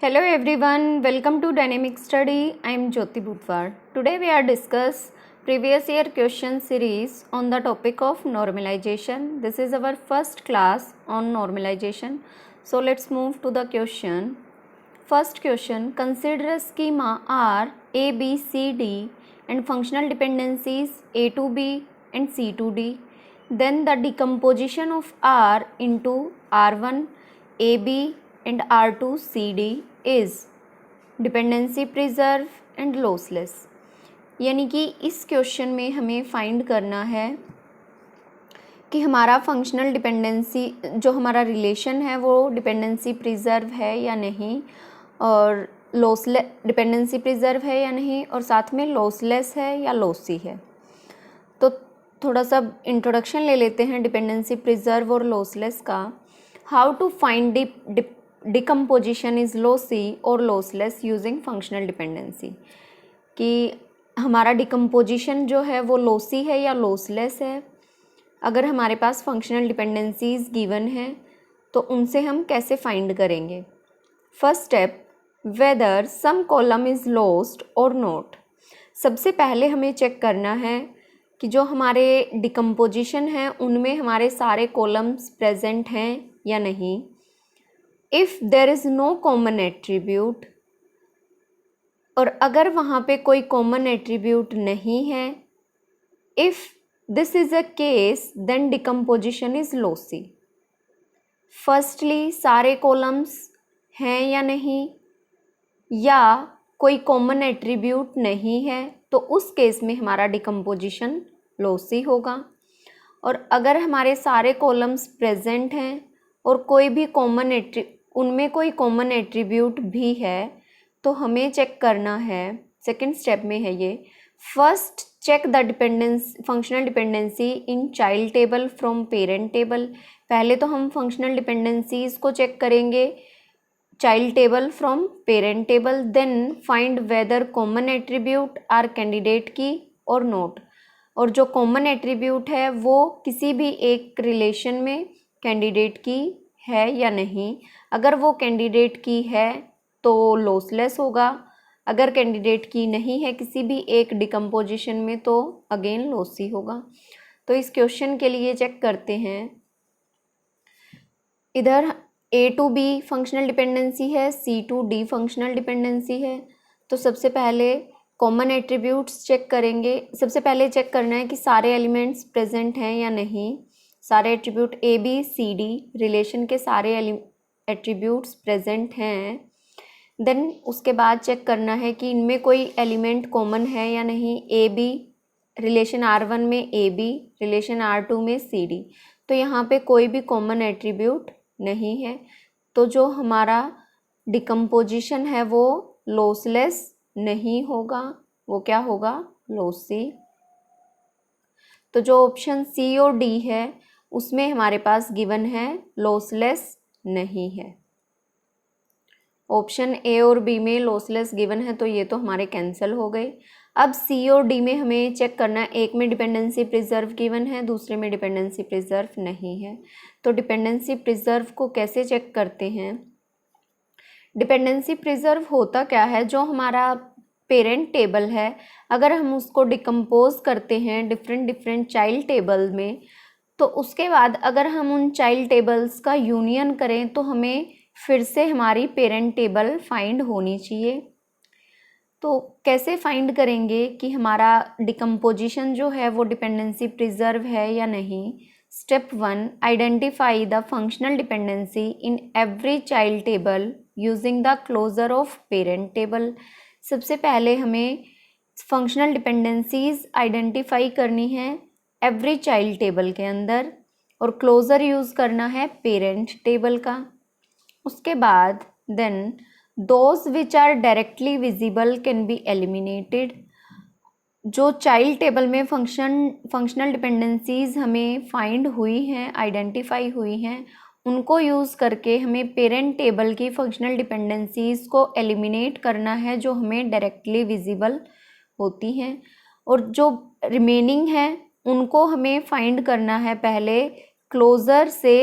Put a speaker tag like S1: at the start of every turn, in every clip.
S1: Hello everyone, welcome to Dynamic Study. I am Jyoti Bhutwar. Today we are discuss previous year question series on the topic of normalization. This is our first class on normalization. So let's move to the question. First question, consider a schema R, A, B, C, D and functional dependencies A to B and C to D. Then the decomposition of R into R1, AB and R2, CD is dependency preserve and lossless. यानी कि इस question में हमें find करना है कि हमारा functional dependency जो हमारा रिलेशन है वो डिपेंडेंसी प्रिजर्व है या नहीं, और लॉसलेस डिपेंडेंसी प्रिजर्व है या नहीं, और साथ में लॉसलेस है या लॉसी है। तो थोड़ा सा इंट्रोडक्शन ले लेते हैं डिपेंडेंसी प्रिजर्व और लॉसलेस का। How to find decomposition is lossy और लॉसलेस यूजिंग फंक्शनल डिपेंडेंसी, कि हमारा डिकम्पोजिशन जो है वो लॉसी है या लॉसलेस है। अगर हमारे पास फंक्शनल डिपेंडेंसीज गिवन है तो उनसे हम कैसे फाइंड करेंगे। First step, whether some column is lost और नॉट। सबसे पहले हमें चेक करना है कि जो हमारे डिकम्पोजिशन है उनमें हमारे सारे कॉलम्स प्रेजेंट हैं या नहीं। If there is no common attribute, और अगर वहाँ पे कोई कॉमन एट्रीब्यूट नहीं है, if this is a case then decomposition is lossy. Firstly सारे कॉलम्स हैं या नहीं, या कोई कॉमन एट्रीब्यूट नहीं है, तो उस केस में हमारा डिकम्पोजिशन लॉसी होगा। और अगर हमारे सारे कॉलम्स प्रेजेंट हैं और कोई भी उनमें कोई कॉमन एट्रीब्यूट भी है तो हमें चेक करना है, सेकंड स्टेप में है ये, first check the functional dependency in child table from parent table. पहले तो हम फंक्शनल डिपेंडेंसीज को चेक करेंगे child table from parent table, then find whether common attribute are candidate key और नोट, और जो कॉमन एट्रीब्यूट है वो किसी भी एक रिलेशन में कैंडिडेट की है या नहीं। अगर वो कैंडिडेट की है तो लॉसलेस होगा, अगर कैंडिडेट की नहीं है किसी भी एक डिकम्पोजिशन में तो अगेन लॉसी होगा। तो इस क्वेश्चन के लिए चेक करते हैं। इधर A to B functional dependency है, C to D functional dependency है। तो सबसे पहले कॉमन एट्रीब्यूट्स चेक करेंगे। सबसे पहले चेक करना है कि सारे एलिमेंट्स प्रेजेंट हैं या नहीं। सारे attribute A B C D relation के सारे एट्रीब्यूट्स प्रेजेंट हैं। देन उसके बाद चेक करना है कि इनमें कोई एलिमेंट कॉमन है या नहीं। A B रिलेशन R1 में A B, रिलेशन R2 में C D। तो यहाँ पे कोई भी कॉमन एट्रीब्यूट नहीं है, तो जो हमारा डिकम्पोजिशन है वो लॉसलेस नहीं होगा, वो क्या होगा, लॉसी। तो जो ऑप्शन C और D है उसमें हमारे पास गिवन है लॉसलेस नहीं है। ऑप्शन A और B में लॉसलेस गिवन है तो ये तो हमारे कैंसिल हो गए। अब C और D में हमें चेक करना है, एक में डिपेंडेंसी प्रिजर्व गिवन है, दूसरे में डिपेंडेंसी प्रिजर्व नहीं है। तो डिपेंडेंसी प्रिजर्व को कैसे चेक करते हैं। डिपेंडेंसी प्रिजर्व होता क्या है, जो हमारा पेरेंट टेबल है अगर हम उसको डिकम्पोज करते हैं डिफरेंट चाइल्ड टेबल में, तो उसके बाद अगर हम उन चाइल्ड टेबल्स का यूनियन करें तो हमें फिर से हमारी पेरेंट टेबल फाइंड होनी चाहिए। तो कैसे फाइंड करेंगे कि हमारा डिकम्पोजिशन जो है वो डिपेंडेंसी प्रिजर्व है या नहीं। Step 1, identify the functional dependency in every child table using the closure of parent table. सबसे पहले हमें फंक्शनल डिपेंडेंसीज आइडेंटिफाई करनी है एवरी चाइल्ड टेबल के अंदर, और क्लोजर यूज़ करना है पेरेंट टेबल का। उसके बाद then those which are directly visible can be eliminated. जो चाइल्ड टेबल में फंक्शनल डिपेंडेंसीज हमें फाइंड हुई हैं, आइडेंटिफाई हुई हैं, उनको यूज़ करके हमें पेरेंट टेबल की फंक्शनल डिपेंडेंसीज को एलिमिनेट करना है जो हमें डायरेक्टली विजिबल होती हैं। और जो रिमेनिंग है उनको हमें फाइंड करना है पहले क्लोज़र से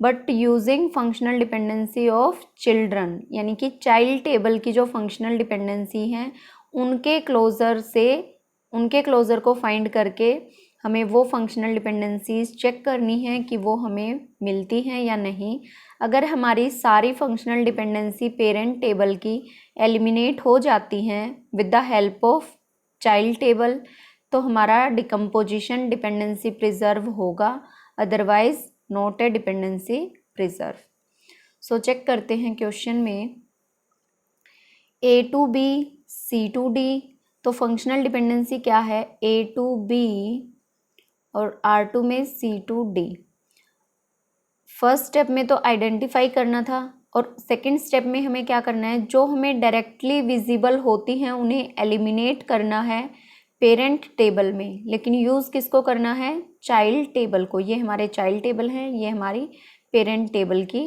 S1: but using functional dependency of children, यानी कि चाइल्ड टेबल की जो फंक्शनल डिपेंडेंसी हैं उनके क्लोज़र को फाइंड करके हमें वो फंक्शनल डिपेंडेंसीज चेक करनी है कि वो हमें मिलती हैं या नहीं। अगर हमारी सारी फंक्शनल डिपेंडेंसी पेरेंट टेबल की एलिमिनेट हो जाती हैं with the help of child table, तो हमारा डिकम्पोजिशन डिपेंडेंसी प्रिजर्व होगा, otherwise not a dependency preserve. So check करते हैं क्वेश्चन में A to B C to D, तो फंक्शनल डिपेंडेंसी क्या है, ए टू बी और आर टू में C to D. First step में तो आइडेंटिफाई करना था और सेकंड स्टेप में हमें क्या करना है, जो हमें डायरेक्टली विजिबल होती हैं उन्हें एलिमिनेट करना है पेरेंट टेबल में, लेकिन यूज़ किसको करना है, चाइल्ड टेबल को। ये हमारे चाइल्ड टेबल हैं, ये हमारी पेरेंट टेबल की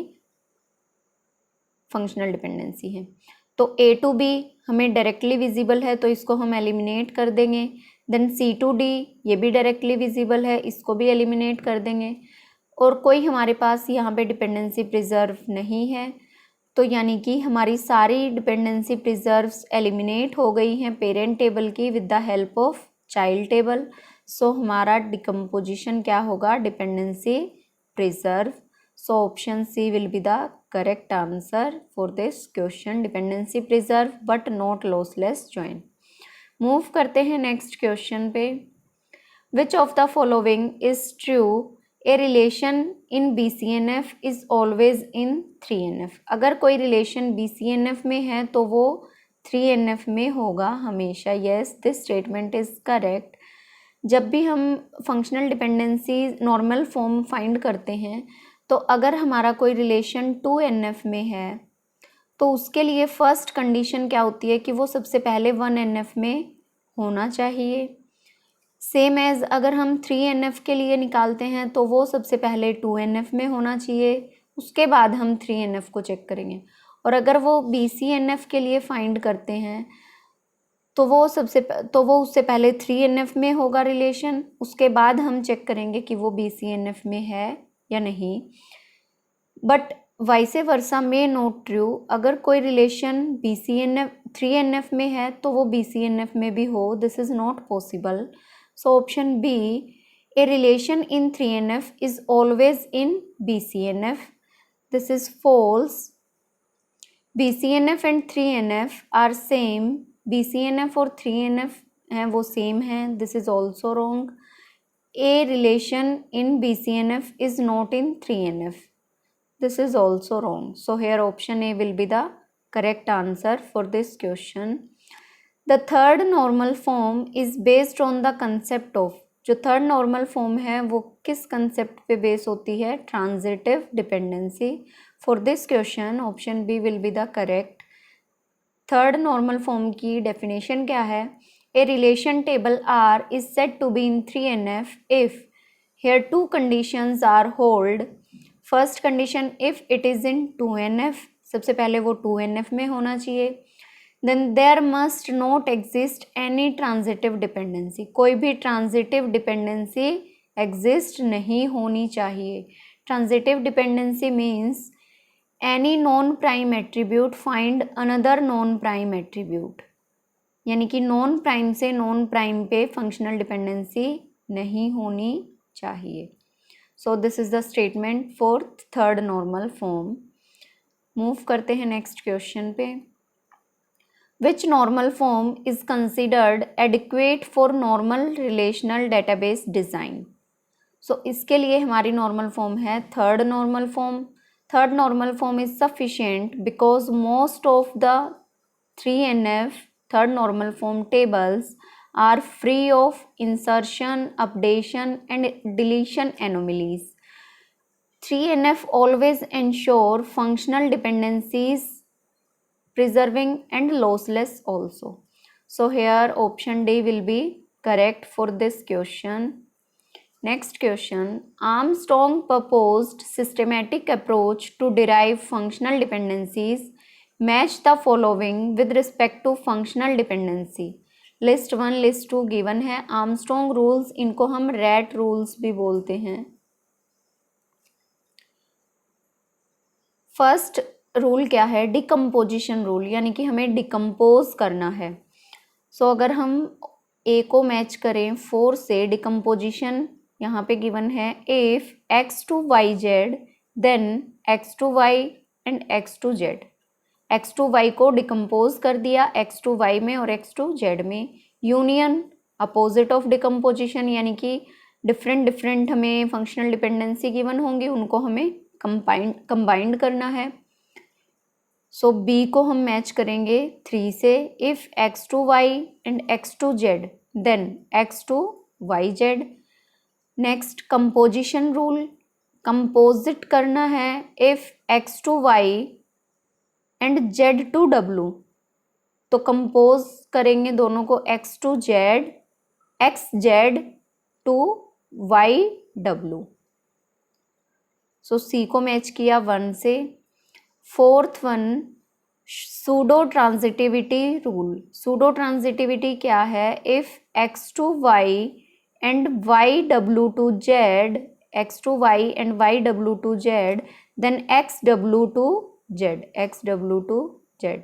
S1: फंक्शनल डिपेंडेंसी है। तो ए टू बी हमें डायरेक्टली विजिबल है तो इसको हम एलिमिनेट कर देंगे। देन सी टू डी ये भी डायरेक्टली विजिबल है, इसको भी एलिमिनेट कर देंगे। और कोई हमारे पास यहाँ पे डिपेंडेंसी प्रिजर्व नहीं है, तो यानी कि हमारी सारी डिपेंडेंसी प्रिजर्व्स एलिमिनेट हो गई हैं पेरेंट टेबल की with the help of child table. So हमारा डिकम्पोजिशन क्या होगा, dependency preserve. So option C will be the correct answer for this question, dependency preserve but not lossless join. Move करते हैं next question पे। Which of the following is true, a relation in BCNF is always in 3NF। अगर कोई relation BCNF में है तो वो 3NF में होगा हमेशा। Yes, this statement is correct. जब भी हम functional dependency normal form find करते हैं तो अगर हमारा कोई रिलेशन 2NF में है तो उसके लिए फर्स्ट कंडीशन क्या होती है कि वो सबसे पहले 1NF में होना चाहिए। सेम एज अगर हम 3NF के लिए निकालते हैं तो वो सबसे पहले 2NF में होना चाहिए, उसके बाद हम 3NF को चेक करेंगे। और अगर वो BCNF के लिए फाइंड करते हैं तो वो उससे पहले 3NF में होगा रिलेशन, उसके बाद हम चेक करेंगे कि वो BCNF में है या नहीं। बट वाइसे वर्सा में नॉट ट्रू, अगर कोई रिलेशन 3NF में है तो वो BCNF में भी हो, this is not possible. So option B, a relation in 3NF is always in BCNF. This is false. BCNF and 3NF are same. BCNF और 3NF हैं वो same हैं. This is also wrong. A relation in BCNF is not in 3NF. This is also wrong. So here option A will be the correct answer for this question. The third normal form is based on the concept of, जो third normal form है वो किस concept पे base होती है, transitive dependency. For this question option B will be the correct. Third normal form की definition क्या है, a relation table R is said to be in 3NF if here two conditions are hold. First condition if it is in 2NF, सबसे पहले वो 2NF में होना चाहिए। then there must not exist any transitive dependency, कोई भी transitive dependency exist नहीं होनी चाहिए। transitive dependency means any non prime attribute find another non prime attribute, यानी कि नॉन प्राइम से नॉन प्राइम पे फंक्शनल डिपेंडेंसी नहीं होनी चाहिए। So this is the statement for third normal form. Move करते हैं नेक्स्ट क्वेश्चन पे। Which normal form is considered adequate for normal relational database design? So इसके लिए हमारी normal form है third normal form. Third normal form is sufficient because most of the 3NF third normal form tables are free of insertion, updation and deletion anomalies. 3NF always ensure functional dependencies preserving and lossless also. So here option D will be correct for this question. Next question, Armstrong proposed systematic approach to derive functional dependencies. Match the following with respect to functional dependency. List 1 list 2 given है। Armstrong rules, इनको हम RAT rules भी बोलते हैं। First rule क्या है, decomposition rule, यानी कि हमें डिकम्पोज करना है। सो अगर हम ए को मैच करें 4 से, डिकम्पोजिशन यहाँ पे गिवन है, if x to Y Z then x to Y and x to Z. x to Y को डिकम्पोज कर दिया x टू वाई में और x टू जेड में। यूनियन अपोजिट ऑफ डिकम्पोजिशन, यानी कि डिफरेंट डिफरेंट हमें फंक्शनल डिपेंडेंसी गिवन होंगी, उनको हमें कंबाइंड करना है। सो बी को हम मैच करेंगे 3 से, if x to Y and x to Z then x to Y Z. Next composition rule, composite करना है, if x to Y and z to w, तो कंपोज करेंगे दोनों को x to Z, x Z to y w। So C को match किया 1 से। Fourth one, pseudo transitivity rule. Pseudo transitivity क्या है, if x to y and y w to z, x to y and y w to z, then x w to z, x w to z।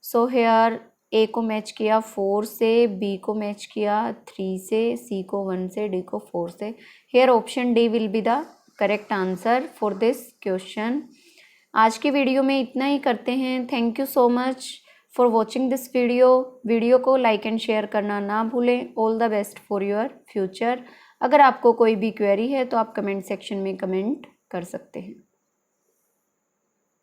S1: So here A को match किया 4 से, B को match किया 3 से, सी को 1 से, D को 4 से। Hair option D will be the correct answer for this question. आज की वीडियो में इतना ही करते हैं। Thank you so much for watching this video को लाइक एंड शेयर करना ना भूलें। All the best for your future. अगर आपको कोई भी क्वेरी है तो आप कमेंट सेक्शन में कमेंट कर सकते हैं।